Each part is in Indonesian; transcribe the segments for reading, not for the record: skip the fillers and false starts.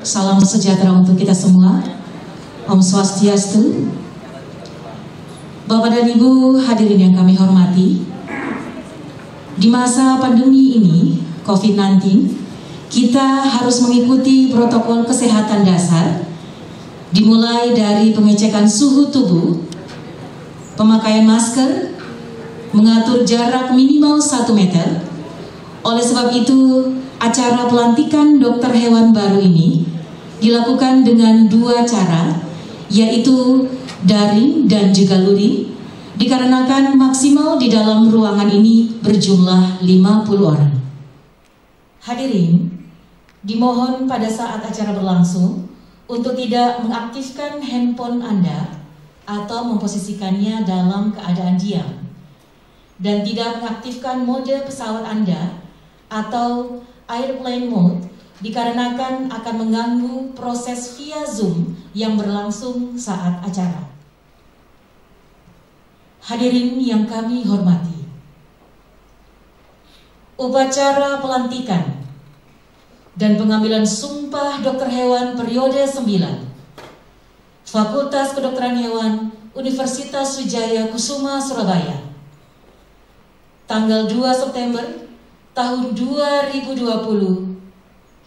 Salam sejahtera untuk kita semua. Om Swastiastu. Bapak dan Ibu hadirin yang kami hormati, di masa pandemi ini, COVID-19, kita harus mengikuti protokol kesehatan dasar, dimulai dari pengecekan suhu tubuh, pemakaian masker, mengatur jarak minimal 1 meter. Oleh sebab itu, acara pelantikan dokter hewan baru ini dilakukan dengan 2 cara, yaitu daring dan juga luring, dikarenakan maksimal di dalam ruangan ini berjumlah 50 orang. Hadirin, dimohon pada saat acara berlangsung untuk tidak mengaktifkan handphone Anda atau memposisikannya dalam keadaan diam, dan tidak mengaktifkan mode pesawat Anda atau airplane mode, dikarenakan akan mengganggu proses via Zoom yang berlangsung saat acara. Hadirin yang kami hormati, upacara pelantikan dan pengambilan sumpah dokter hewan periode 9 Fakultas Kedokteran Hewan Universitas Wijaya Kusuma Surabaya, tanggal 2 September tahun 2020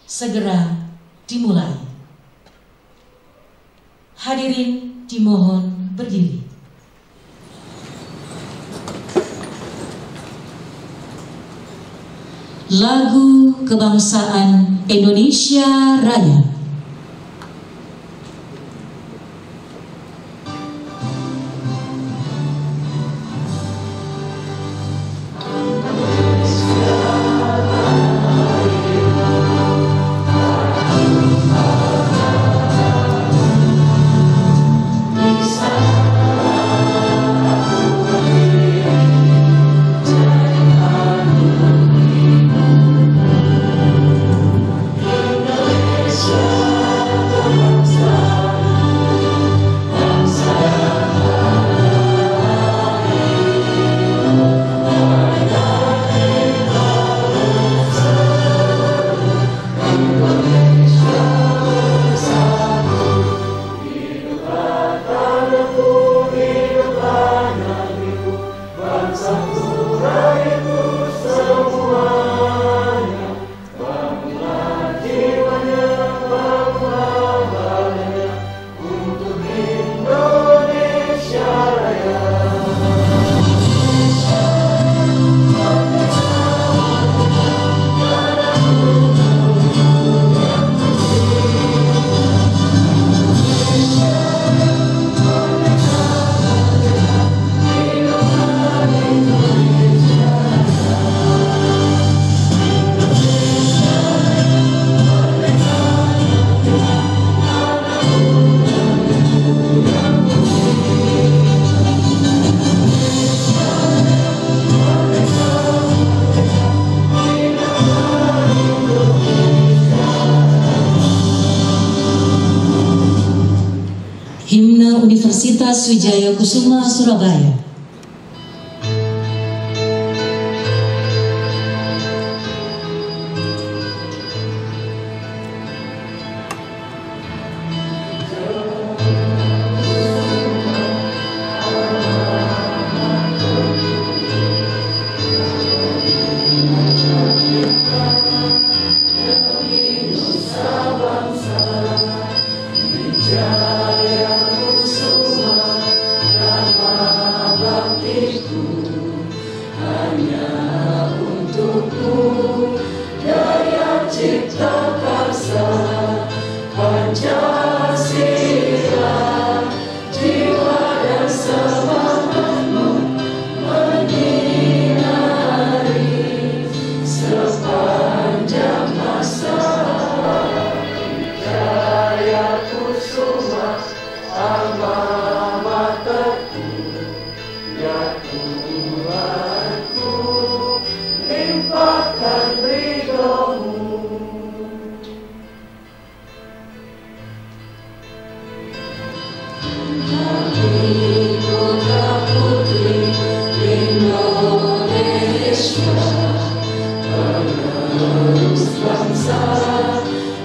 segera dimulai. Hadirin dimohon berdiri. Lagu Kebangsaan Indonesia Raya. Himne Universitas Wijaya Kusuma Surabaya. Bangsa,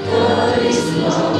karisma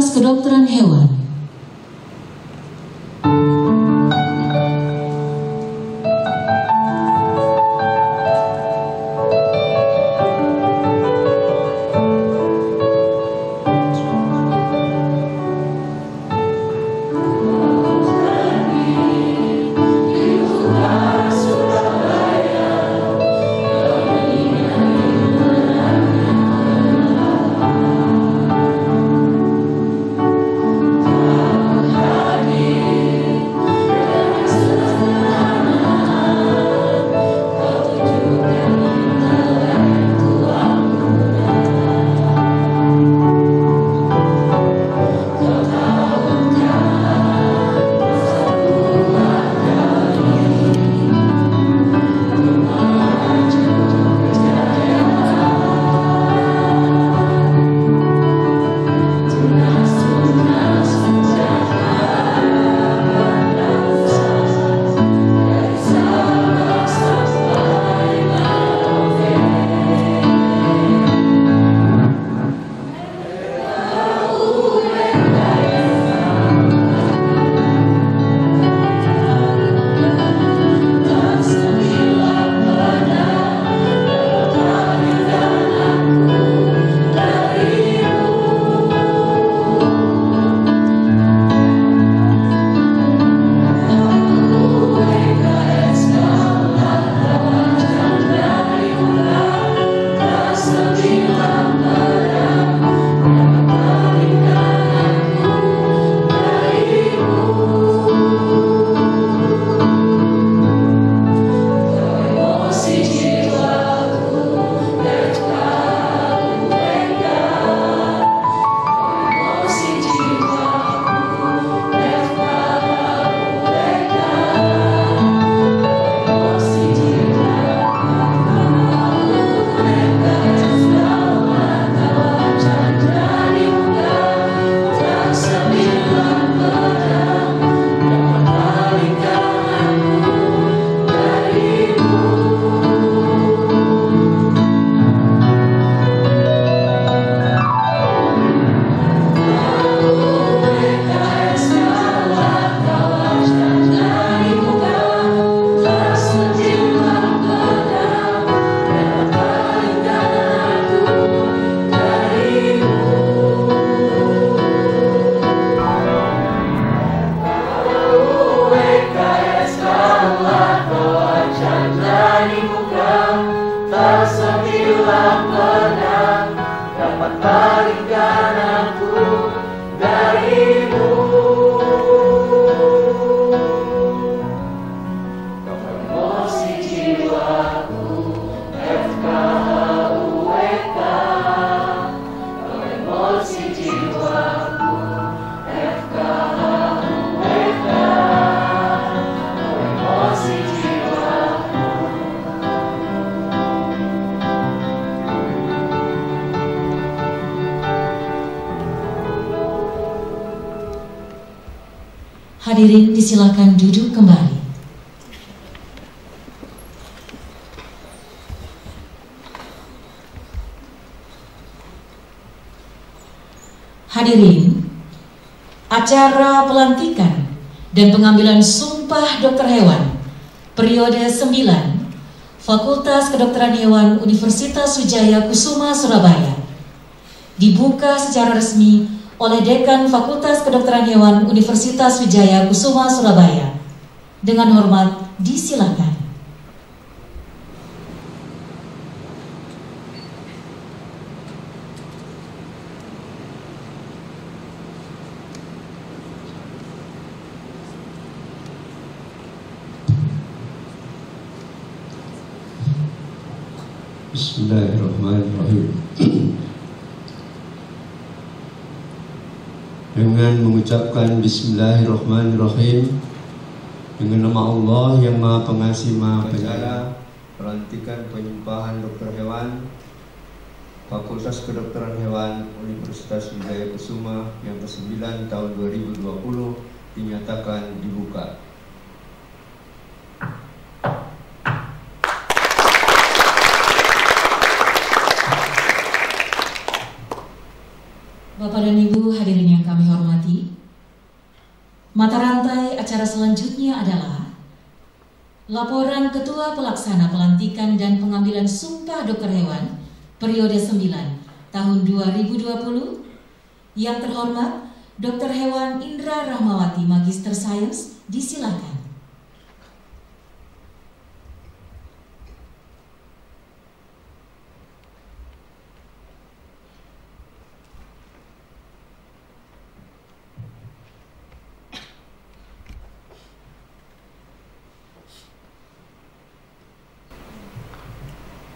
Fakultas Kedokteran Hewan. Hadirin disilakan duduk kembali. Hadirin, acara pelantikan dan pengambilan sumpah dokter hewan periode 9 Fakultas Kedokteran Hewan Universitas Wijaya Kusuma Surabaya dibuka secara resmi oleh Dekan Fakultas Kedokteran Hewan Universitas Wijaya Kusuma Surabaya. Dengan hormat disilakan. Bismillahirrahmanirrahim. Dengan mengucapkan Bismillahirrahmanirrahim, dengan nama Allah yang Maha Pengasih Maha Penyayang, pelantikan penyumpahan dokter hewan Fakultas Kedokteran Hewan Universitas Wijaya Kusuma yang ke-9 tahun 2020 dinyatakan dibuka. Bapak dan Ibu hadirin yang kami Mata rantai acara selanjutnya adalah laporan Ketua Pelaksana Pelantikan dan Pengambilan Sumpah Dokter Hewan periode 9 tahun 2020. Yang terhormat Dokter Hewan Indra Rahmawati, Magister Sains, disilakan.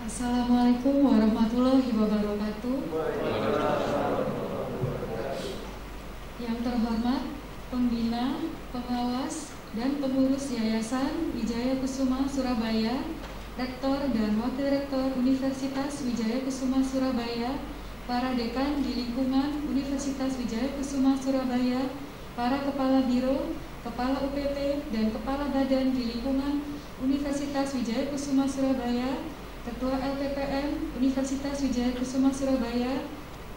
Assalamualaikum warahmatullahi wabarakatuh. Yang terhormat Pembina, Pengawas, dan Pengurus Yayasan Wijaya Kusuma Surabaya, Rektor dan Wakil Rektor Universitas Wijaya Kusuma Surabaya, para dekan di lingkungan Universitas Wijaya Kusuma Surabaya, para Kepala Biro, Kepala UPT, dan Kepala Badan di lingkungan Universitas Wijaya Kusuma Surabaya, Ketua LPPM Universitas Wijaya Kusuma Surabaya,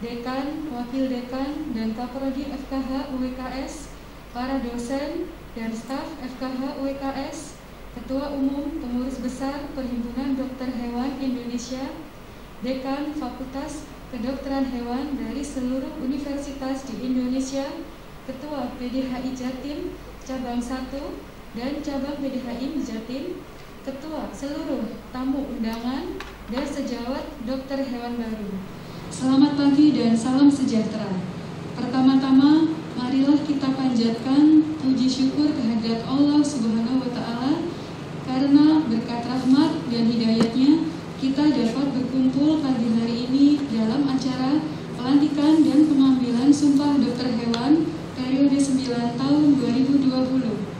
Dekan, Wakil Dekan, dan Kaprodi FKH UWKS, para dosen dan staf FKH UWKS, Ketua Umum Pengurus Besar Perhimpunan Dokter Hewan Indonesia, Dekan Fakultas Kedokteran Hewan dari seluruh universitas di Indonesia, Ketua PDHI Jatim Cabang 1 dan Cabang PDHI Jatim, Ketua seluruh tamu undangan dan sejawat dokter hewan baru. Selamat pagi dan salam sejahtera. Pertama-tama, marilah kita panjatkan puji syukur kehadirat Allah Subhanahu wa Ta'ala, karena berkat rahmat dan hidayatnya kita dapat berkumpul pagi hari ini dalam acara pelantikan dan pengambilan Sumpah Dokter Hewan periode 9 tahun 2020.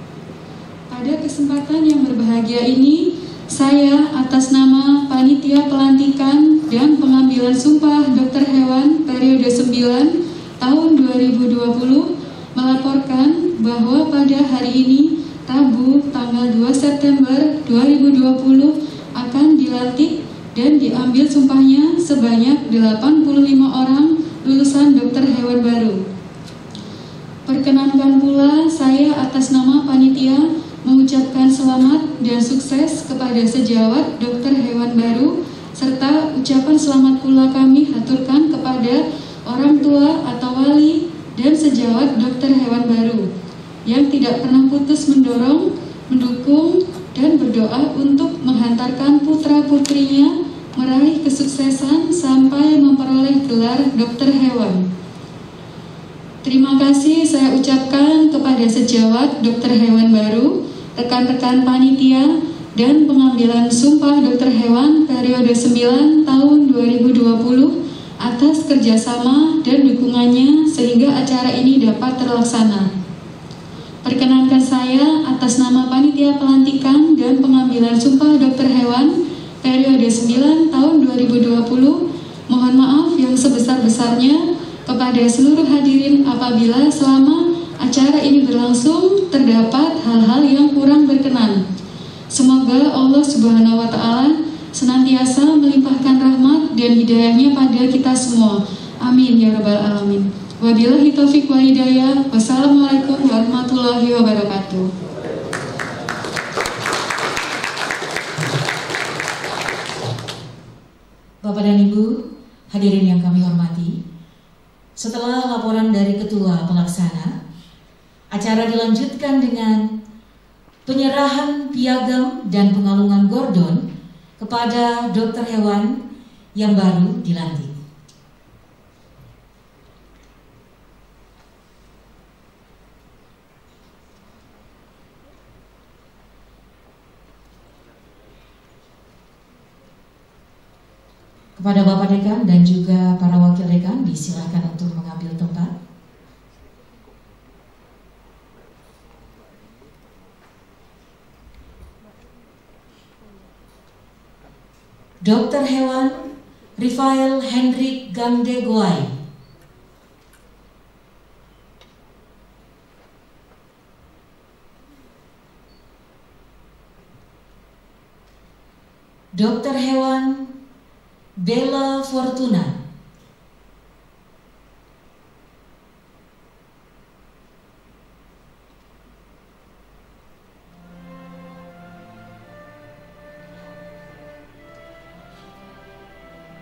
Pada kesempatan yang berbahagia ini, saya atas nama Panitia Pelantikan dan Pengambilan Sumpah Dokter Hewan periode 9 tahun 2020 melaporkan bahwa pada hari ini, Rabu tanggal 2 September 2020 akan dilantik dan diambil sumpahnya sebanyak 85 orang lulusan dokter hewan baru. Perkenankan pula saya atas nama panitia mengucapkan selamat dan sukses kepada sejawat dokter hewan baru, serta ucapan selamat pula kami haturkan kepada orang tua atau wali dan sejawat dokter hewan baru yang tidak pernah putus mendorong, mendukung, dan berdoa untuk menghantarkan putra-putrinya meraih kesuksesan sampai memperoleh gelar dokter hewan. Terima kasih saya ucapkan kepada sejawat dokter hewan baru, rekan-rekan panitia, dan pengambilan sumpah dokter hewan periode 9 tahun 2020 atas kerjasama dan dukungannya sehingga acara ini dapat terlaksana. Perkenankan saya atas nama panitia pelantikan dan pengambilan sumpah dokter hewan periode 9 tahun 2020, mohon maaf yang sebesar-besarnya kepada seluruh hadirin apabila selama acara ini berlangsung terdapat hal-hal yang kurang berkenan. Semoga Allah Subhanahu wa Ta'ala senantiasa melimpahkan rahmat dan hidayahnya pada kita semua. Amin ya rabbal alamin. Wabillahi taufiq wal hidayah. Wassalamualaikum warahmatullahi wabarakatuh. Bapak dan Ibu, hadirin yang kami hormati, setelah laporan dari Ketua Pelaksana, acara dilanjutkan dengan penyerahan piagam dan pengalungan gordon kepada dokter hewan yang baru dilantik. Kepada Bapak Dekan dan juga para Wakil Dekan disilakan untuk mengambil tempat. Dokter hewan Rifael Hendrik Gamdegoai. Dokter hewan Bella Fortuna.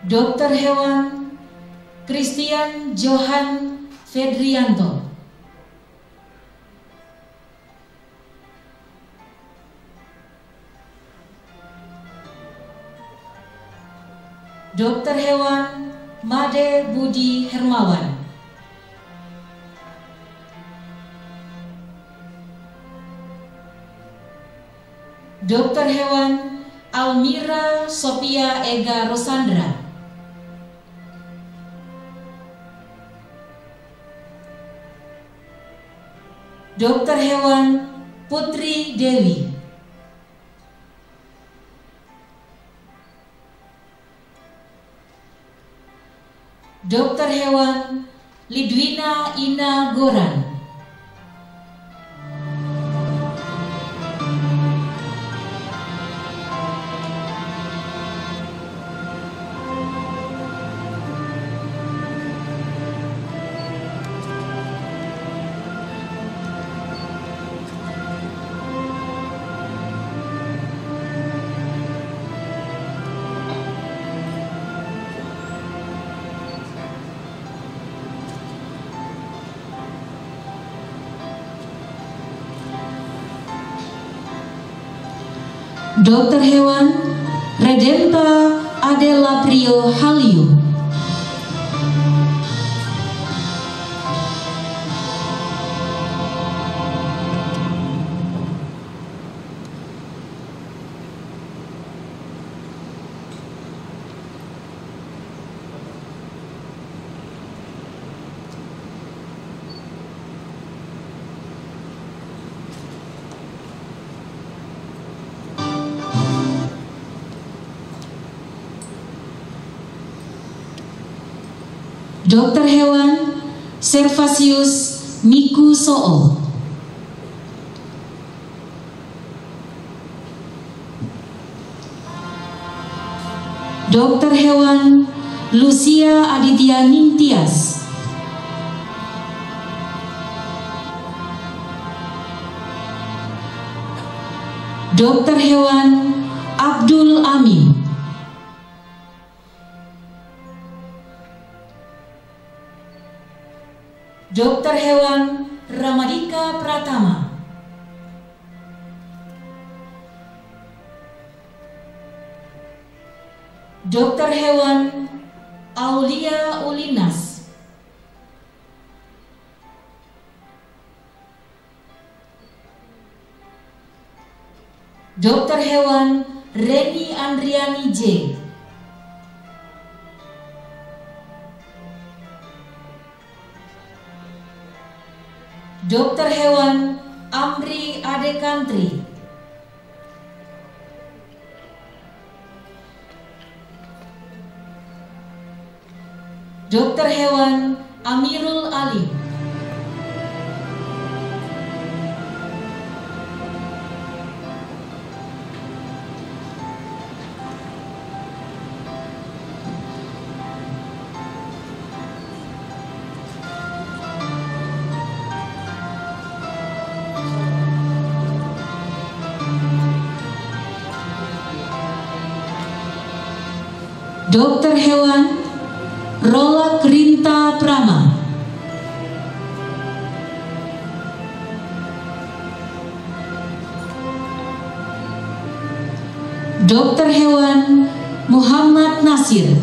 Dokter Hewan Christian Johan Fedrianto. Dokter Hewan Made Budi Hermawan. Dokter Hewan Almira Sophia Ega Rosandra. Dokter Hewan Putri Dewi. Dokter Hewan Lidwina Ina Goran. Dokter Hewan Redempa Adela Prio Haliu. Dokter Hewan Servasius Miku Soo. Dokter Hewan Lucia Aditya Ningtyas. Dokter Hewan Abdul Amin. Dokter Hewan Ramadika Pratama. Dokter Hewan Aulia Ulinas. Dokter Hewan Reni Andriani J. Dokter Hewan Amri Adekantri. Dokter Hewan Amirul Ali. Dokter Hewan Rola Krinta Prama. Dokter Hewan Muhammad Nasir.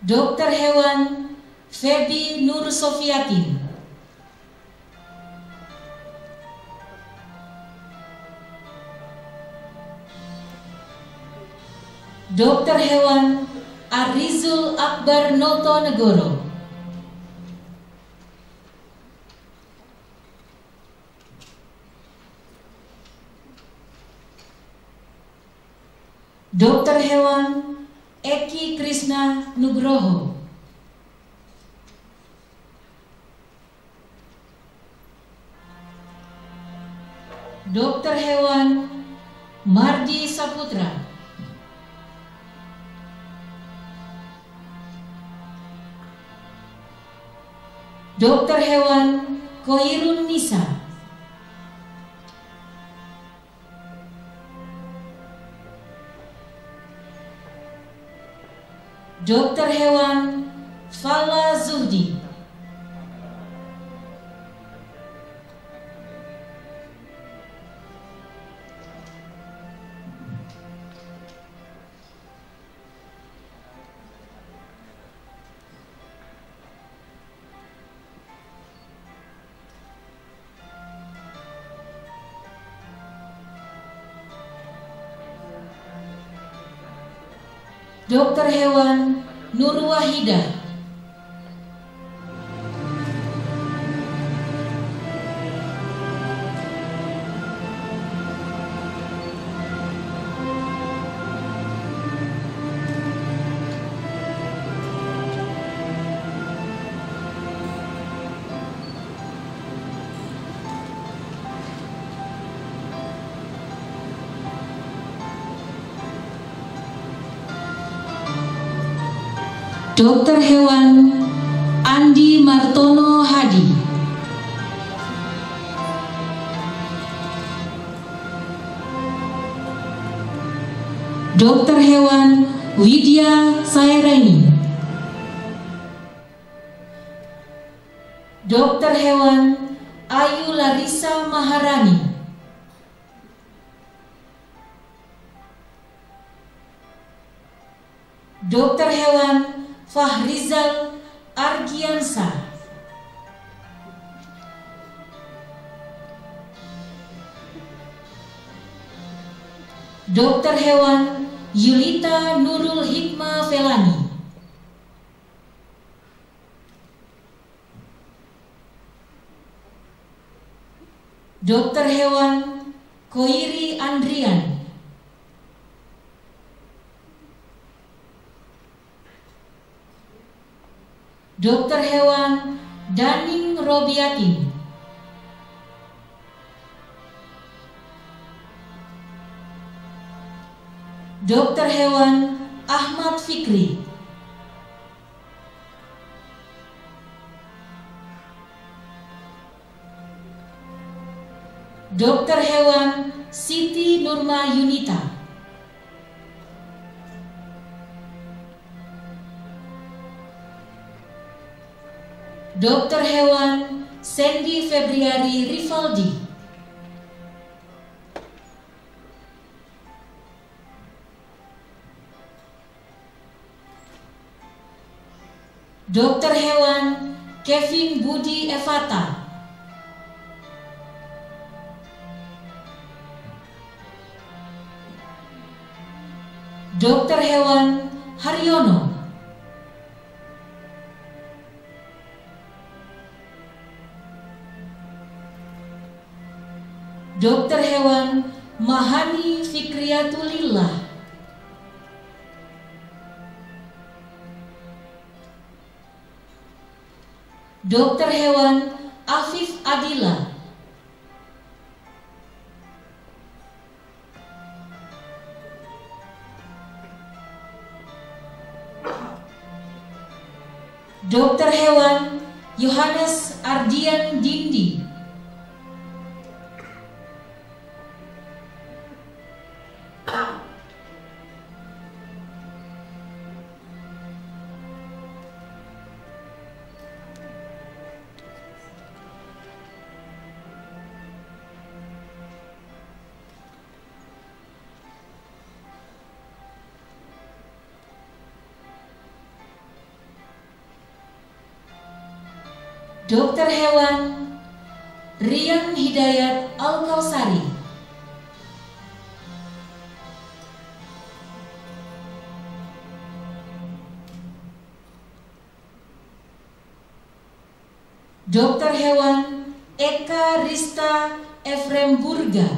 Dokter Hewan Febi Nur Sofiatin. Dokter Hewan Arizul Akbar Noto Negoro. Dokter Hewan Eki Krishna Nugroho. Dokter Hewan Mardi Saputra. Dokter Hewan Koirun Nisa. Dokter Hewan Fala Zuhdi, Dokter Hewan Nur Wahidah, Dokter Hewan Andi Martono Hadi, Dokter Hewan Widya Saireni, Dokter Hewan Ayu Larissa Maharani, Dokter Hewan Fahrizal Argiansa, Dokter Hewan Yulita Nurul Hikmah Felani, Dokter Hewan Koiri Andrian, Dokter Hewan Daning Robiatin, Dokter Hewan Ahmad Fikri, Dokter Hewan Siti Nurma Yunita, Dokter Hewan Sandy Febriari Rivaldi, Dokter Hewan Kevin Budi Evata, Dokter Hewan Haryono, Dokter Hewan Mahani Fikriatulillah, Dokter Hewan Afif Adila, Dokter Hewan Yohanes Ardian Dindi, Dokter Hewan Rian Hidayat Al-Kausari, Dokter Hewan Eka Rista Efrem Burga,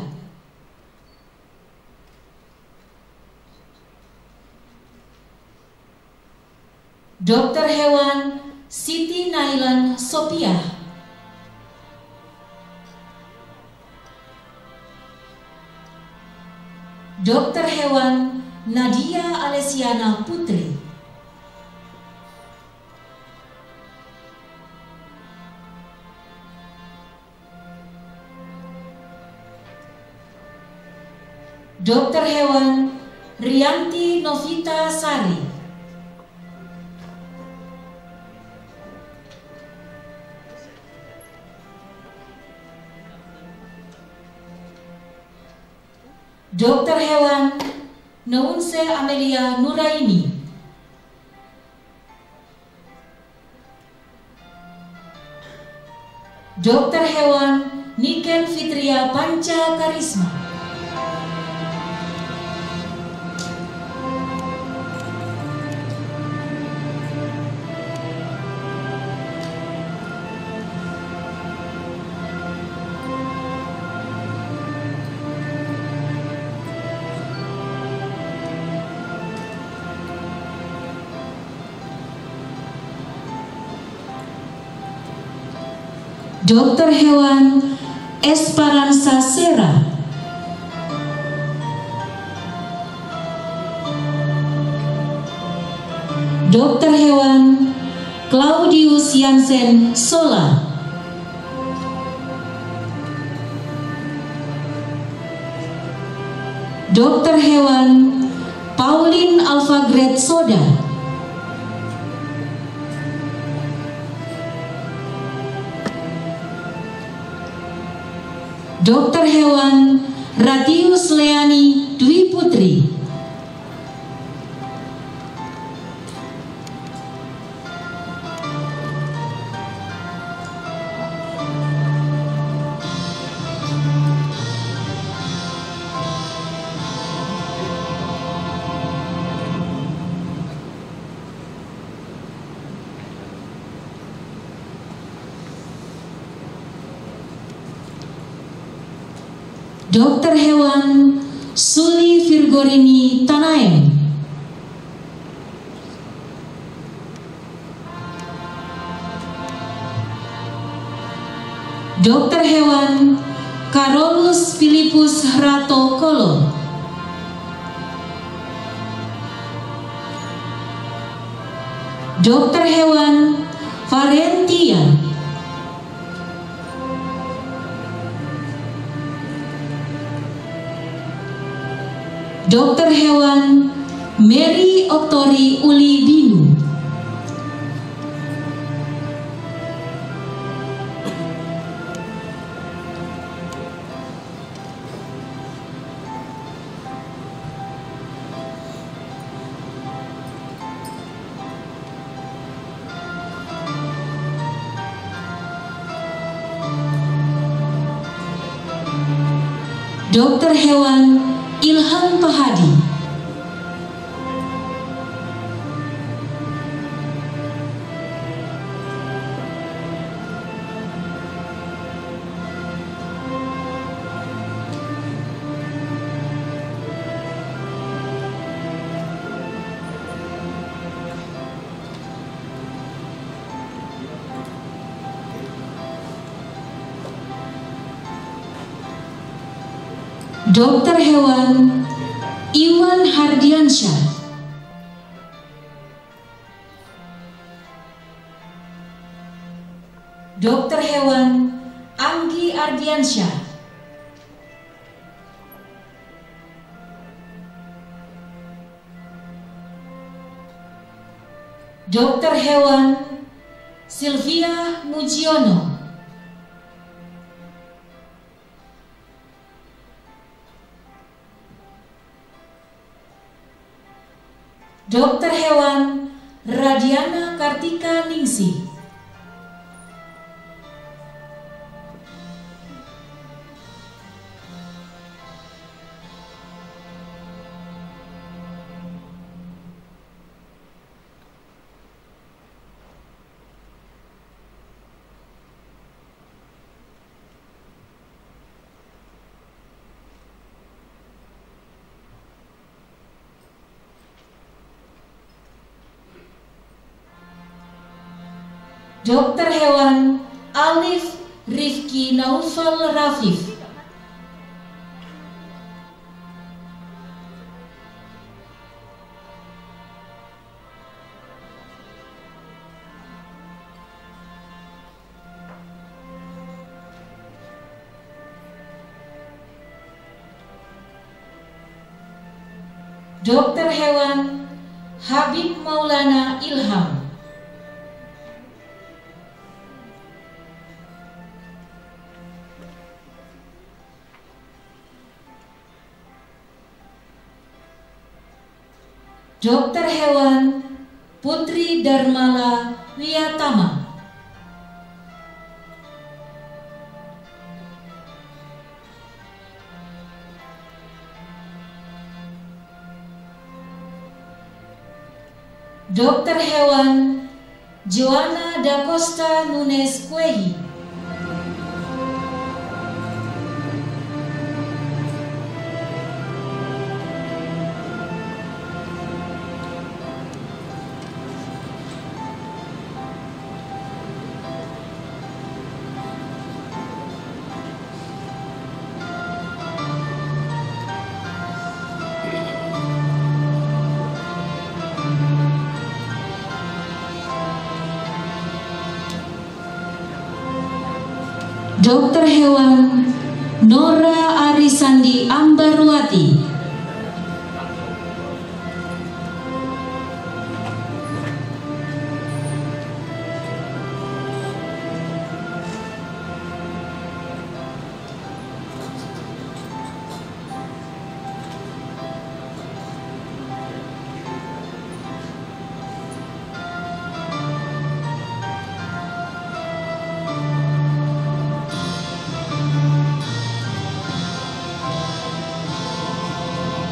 Dokter Hewan Siti Nailan Sopiah, Dokter Hewan Nadia Alesiana Putri, Dokter Hewan Rianti Novita Sari, Dokter Hewan Nounse Amelia Nuraini, Dokter Hewan Niken Fitria Panca Karisma, Dokter Hewan Esperanza Sera, Dokter Hewan Claudius Jansen Sola, Dokter Hewan Pauline Alfagret Soda, Dokter Hewan Radius Leani Dwi Putri, Dokter Hewan Suli Virgorini Tanaem, Dokter Hewan Carolus Filipus Rato Kolo, Dokter Hewan Varentia, Dokter Hewan Mary Oktori Uli Binu, Dokter Hewan Ilham Pahadi, Dokter Hewan Iwan Hardiansyah, Dokter Hewan Anggi Ardiansyah, Dokter Hewan Sylvia Mujiono, Dokter Hewan Radiana Kartika Ningsih, Dokter Hewan Alif Rifki Naufal Rafif, Dokter Hewan Habib Maulana Ilham, Dokter Hewan Putri Darmala Wiyatama. Dokter Hewan Joanna da Costa Nunes Kuehi. Dokter Hewan Nora Arisandi Ambarwati.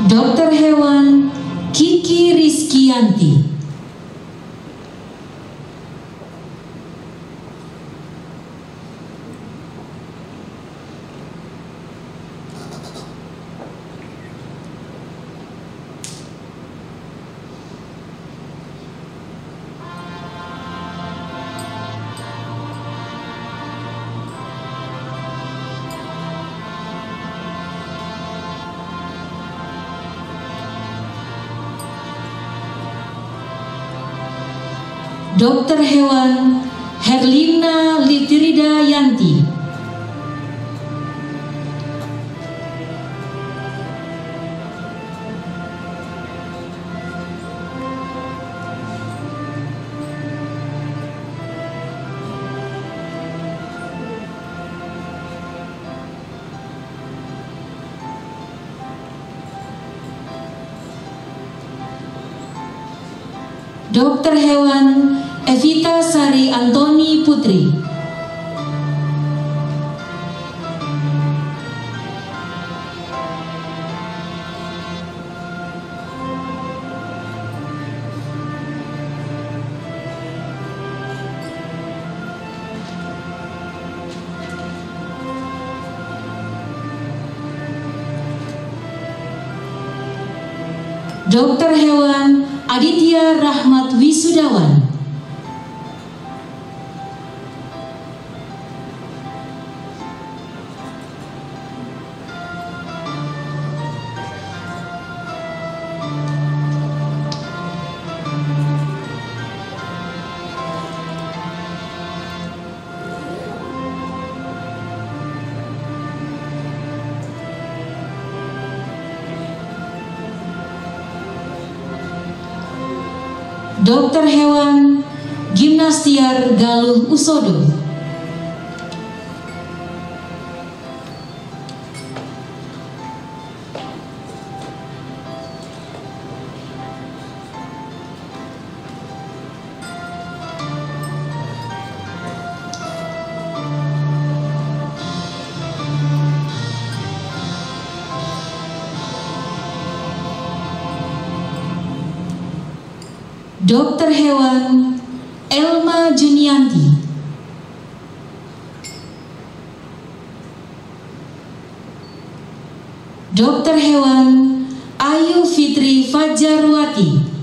Dokter Hewan Kiki Rizkianti. Dokter Hewan Herlina Litrida Yanti. Dokter Hewan Evita Sari Antoni Putri. Dokter Hewan Aditya Rahmat Wisudawan. Dokter Hewan Gimnastiar Galuh Usodo. Dokter Hewan Elma Junianti. Dokter Hewan Ayu Fitri Fajarwati.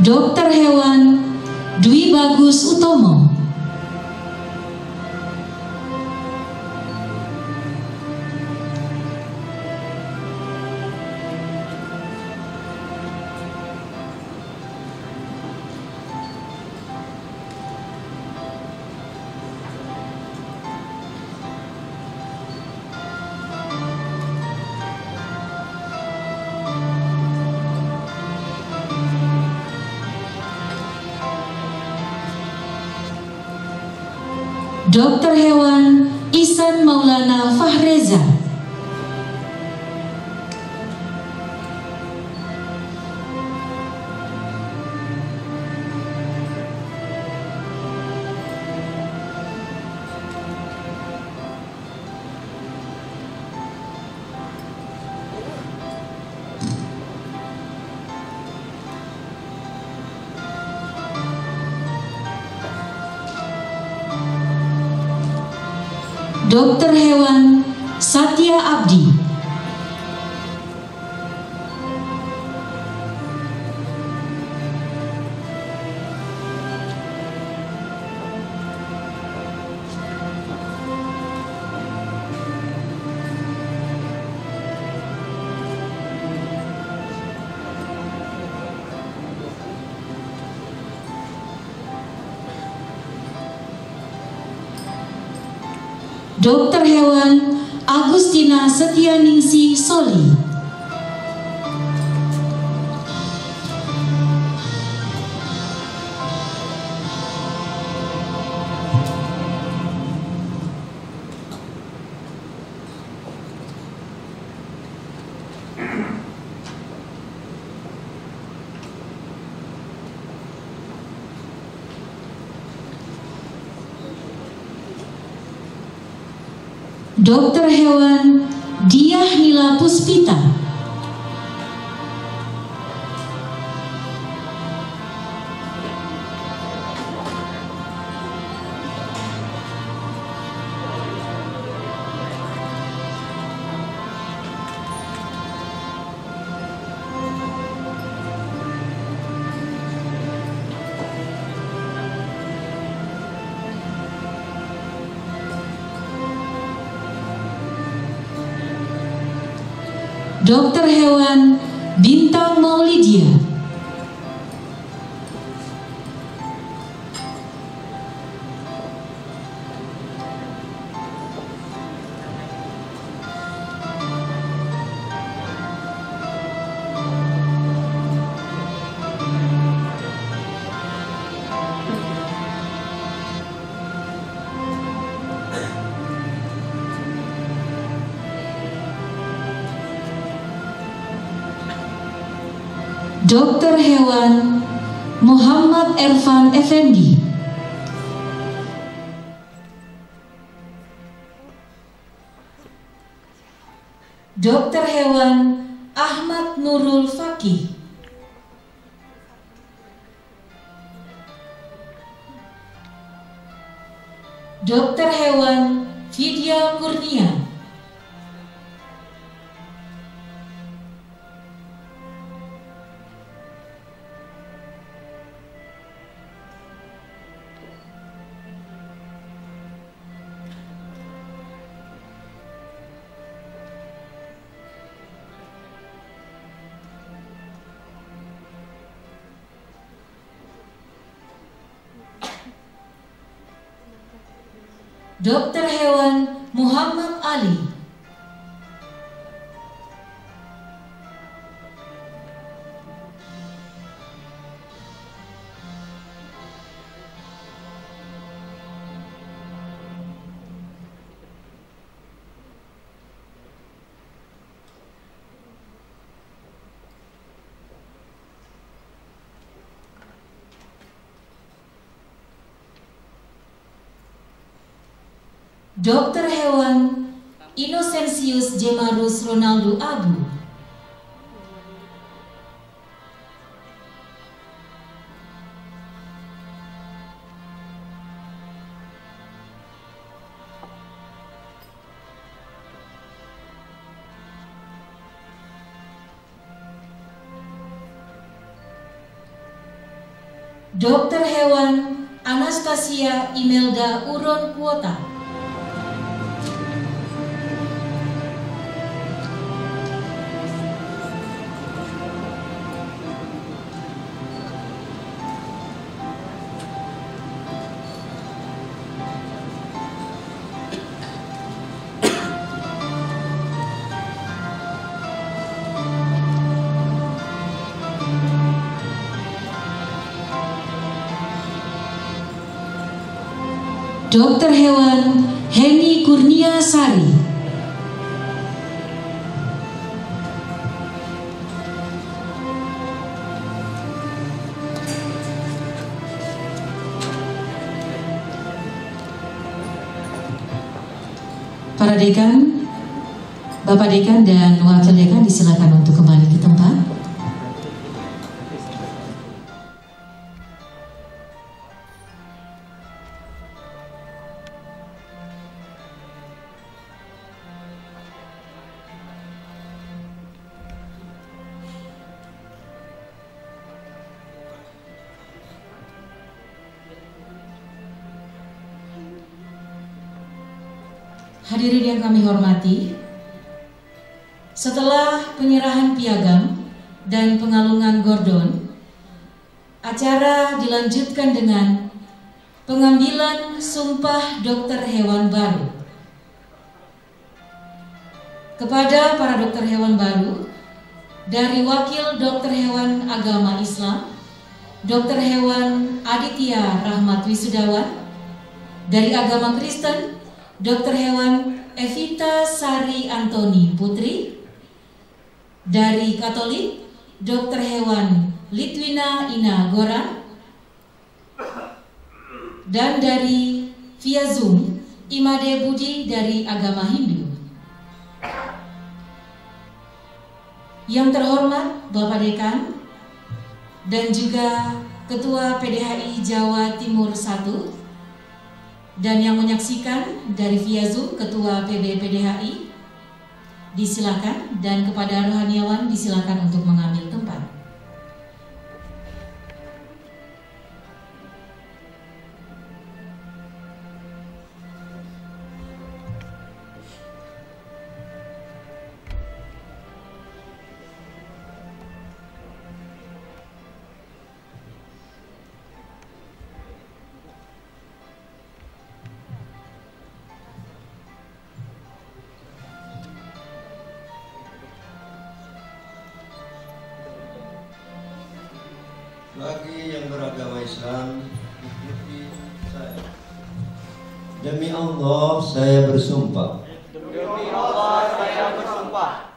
Dokter Hewan Dwi Bagus Utomo. Dokter Hewan Ihsan Maulana Fahreza, Dokter Hewan Satya Abdi, Dokter Hewan Agustina Setianingsih Soli, Dokter Hewan Diah Nila Puspita, Dokter Hewan Bintang Maulidia, Dokter Hewan Muhammad Ervan Effendi, Dokter Hewan Ahmad Nurul Fakih, Dokter Hewan Vidya Kurnia, Dokter Hewan Muhammad Ali, Dokter Hewan Inosensius Jemarus Ronaldo Abu, Dokter Hewan Anastasia Imelda Uron Kuota, Dokter Hewan Heni Kurnia Sari. Para dekan, Bapak Dekan dan Wakil Dekan disilakan untuk kembali ke tempat. Hadirin yang kami hormati, setelah penyerahan piagam dan pengalungan gordon, acara dilanjutkan dengan pengambilan sumpah dokter hewan baru. Kepada para dokter hewan baru, dari Wakil Dokter Hewan Agama Islam, Dokter Hewan Aditya Rahmat Wisudawan, dari Agama Kristen, Dokter Hewan Evita Sari Antoni Putri, dari Katolik, Dokter Hewan Litwina Ina Goran, dan dari via Zoom, Imade Budi dari Agama Hindu. Yang terhormat Bapak Dekan dan juga Ketua PDHI Jawa Timur 1, dan yang menyaksikan dari via Zoom Ketua PB PDHI, disilakan, dan kepada rohaniawan disilakan untuk mengambil tempat. Bagi yang beragama Islam, ikuti saya. Demi Allah saya bersumpah. Demi Allah saya bersumpah.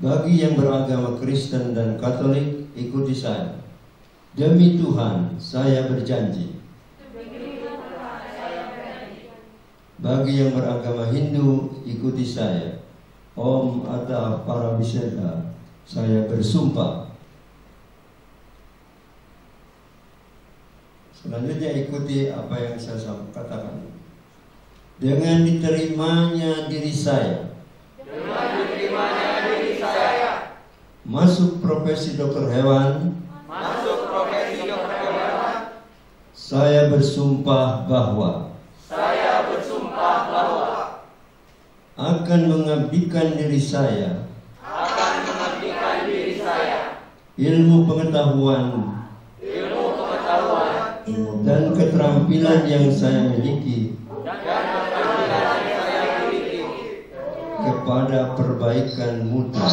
Bagi yang beragama Kristen dan Katolik, ikuti saya. Demi Tuhan saya berjanji. Bagi yang beragama Hindu, ikuti saya. Om Ata Paramiseda, saya bersumpah. Selanjutnya ikuti apa yang saya katakan. Dengan diterimanya diri saya. Dengan diterimanya diri saya. Masuk profesi dokter hewan. Masuk profesi dokter hewan. Saya bersumpah bahwa. Saya bersumpah bahwa. Akan mengabdikan diri saya. Akan mengabdikan diri saya. Ilmu pengetahuan. Dan keterampilan yang saya miliki kepada perbaikan mutu,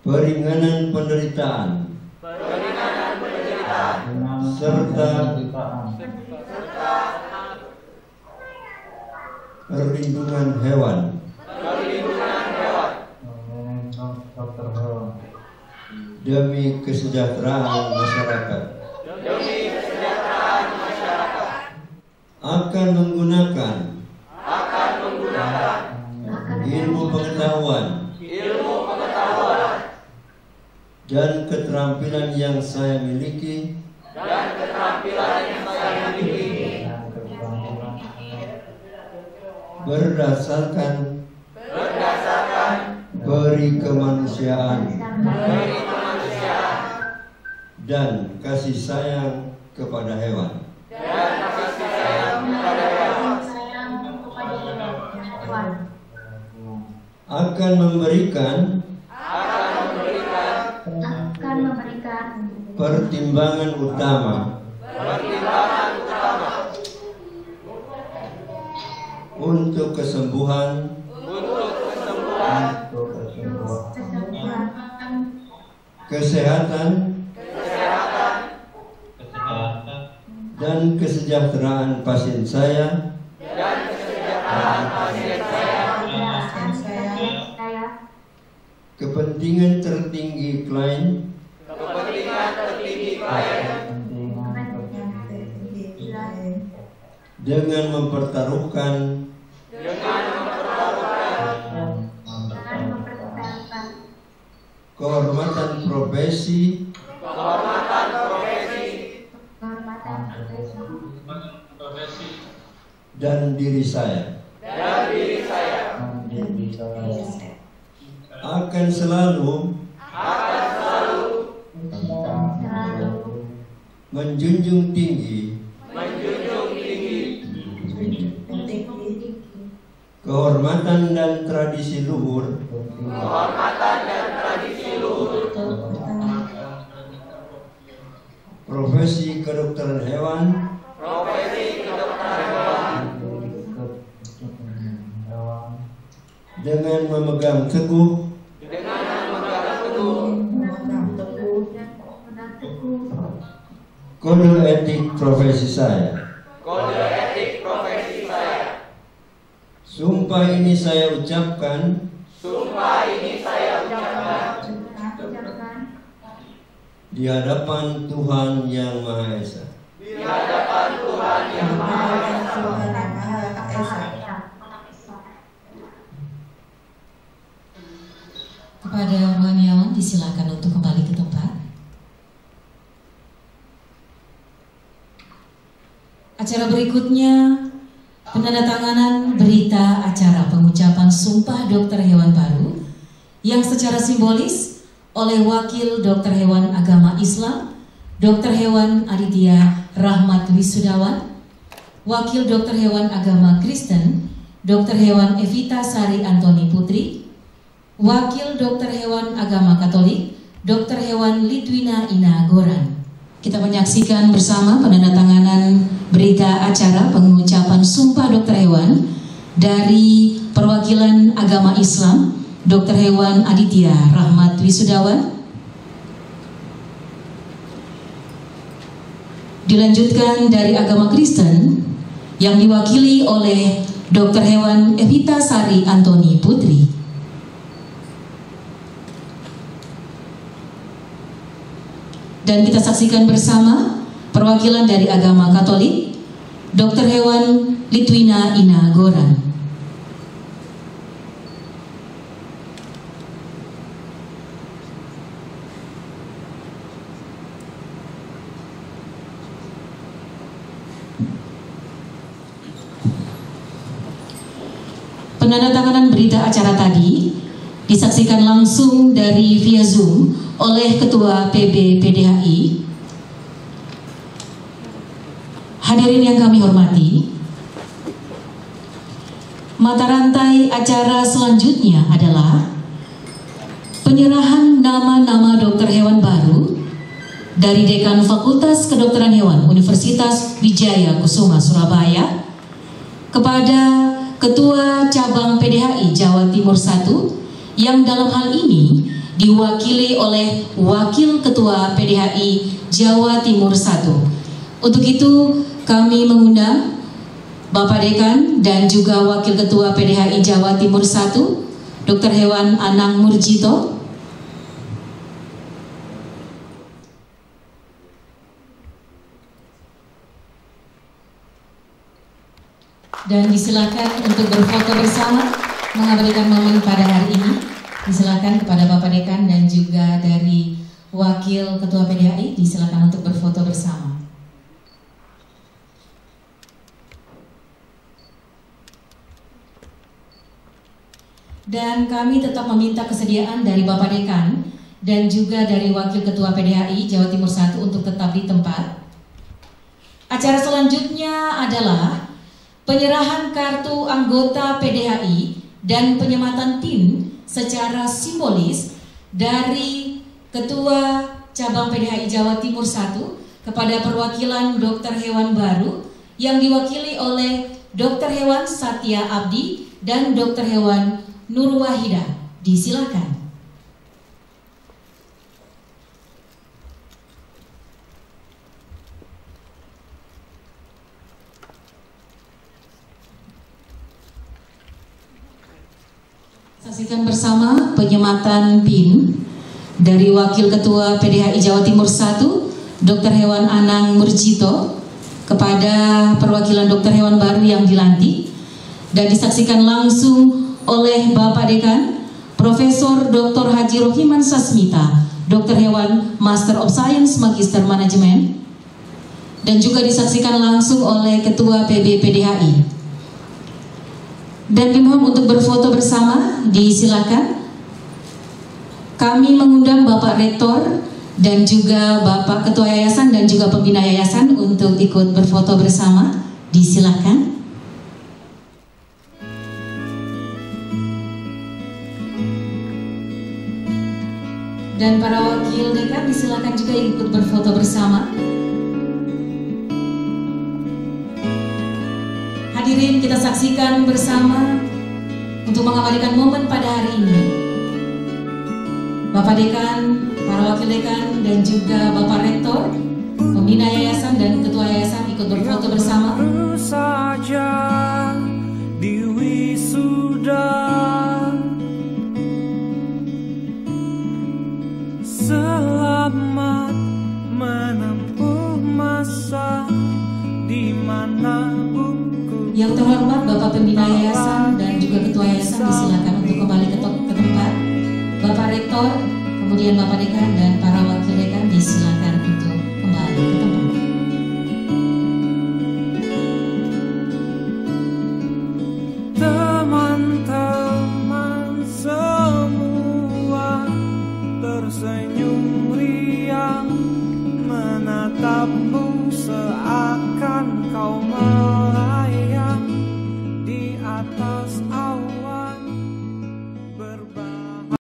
peringanan penderitaan, serta perlindungan hewan. Demi kesejahteraan masyarakat. Demi kesejahteraan masyarakat. Akan menggunakan ilmu pengetahuan dan keterampilan yang saya miliki berdasarkan peri kemanusiaan dan kasih sayang kepada hewan. Akan memberikan pertimbangan utama untuk kesembuhan kesehatan kesejahteraan pasien saya dan kesejahteraan pasien saya, kepentingan tertinggi klien kepentingan tertinggi klien, dengan mempertaruhkan kehormatan profesi dan diri saya akan selalu menjunjung tinggi kehormatan dan tradisi luhur profesi kedokteran hewan dengan memegang teguh kode etik profesi saya. Sumpah ini saya ucapkan di hadapan Tuhan Yang Maha Esa. Kepada rohaniawan disilakan untuk kembali ke tempat. Acara berikutnya penandatanganan berita acara pengucapan Sumpah Dokter Hewan Baru yang secara simbolis oleh Wakil Dokter Hewan Agama Islam Dokter Hewan Aditya Rahmat Wisudawan, Wakil Dokter Hewan Agama Kristen Dokter Hewan Evita Sari Antoni Putri, Wakil Dokter Hewan Agama Katolik Dokter Hewan Litwina Ina Goran. Kita menyaksikan bersama penandatanganan berita acara pengucapan Sumpah Dokter Hewan dari perwakilan agama Islam Dokter Hewan Aditya Rahmat Wisudawan. Dilanjutkan dari agama Kristen yang diwakili oleh Dokter Hewan Evita Sari Antoni Putri. Dan kita saksikan bersama perwakilan dari agama Katolik Dokter Hewan Litwina Ina Goran. Penandatanganan berita acara tadi disaksikan langsung dari via Zoom oleh Ketua PB PDHI. Hadirin yang kami hormati, mata rantai acara selanjutnya adalah penyerahan nama-nama dokter hewan baru dari Dekan Fakultas Kedokteran Hewan Universitas Wijaya Kusuma Surabaya kepada Ketua Cabang PDHI Jawa Timur 1 yang dalam hal ini diwakili oleh Wakil Ketua PDHI Jawa Timur 1. Untuk itu kami mengundang Bapak Dekan dan juga Wakil Ketua PDHI Jawa Timur 1, Dr. Hewan Anang Murjito. Dan disilakan untuk berfoto bersama mengabadikan momen pada hari ini. Disilakan kepada Bapak Dekan dan juga dari Wakil Ketua PDHI, disilakan untuk berfoto bersama. Dan kami tetap meminta kesediaan dari Bapak Dekan dan juga dari Wakil Ketua PDHI Jawa Timur 1 untuk tetap di tempat. Acara selanjutnya adalah penyerahan kartu anggota PDHI dan penyematan PIN secara simbolis dari Ketua Cabang PDHI Jawa Timur 1 kepada perwakilan dokter hewan baru yang diwakili oleh Dokter Hewan Satya Abdi dan Dokter Hewan Nur Wahida. Disilakan. Saksikan bersama penyematan PIN dari Wakil Ketua PDHI Jawa Timur 1, Dr. Hewan Anang Murjito, kepada perwakilan dokter hewan baru yang dilantik, dan disaksikan langsung oleh Bapak Dekan, Profesor Dr. Haji Rohiman Sasmita, dokter hewan Master of Science Magister Manajemen, dan juga disaksikan langsung oleh Ketua PB PDHI. Dan dimohon untuk berfoto bersama, disilakan. Kami mengundang Bapak Rektor dan juga Bapak Ketua Yayasan dan juga Pembina Yayasan untuk ikut berfoto bersama, disilakan. Dan para wakil dekan disilakan juga ikut berfoto bersama. Hadirin, kita saksikan bersama untuk mengabadikan momen pada hari ini. Bapak Dekan, para wakil dekan, dan juga Bapak Rektor, Pembina Yayasan dan Ketua Yayasan ikut berfoto bersama. Baru saja di wisuda, selamat menempuh masa di mana buku. Yang terhormat Bapak Pembina Yayasan dan juga Ketua Yayasan disilakan untuk kembali ke tempat. Bapak Rektor, kemudian Bapak Dekan dan para wakil dekan disilakan untuk kembali ke tempat. Teman-teman semua tersenyum riang menatapmu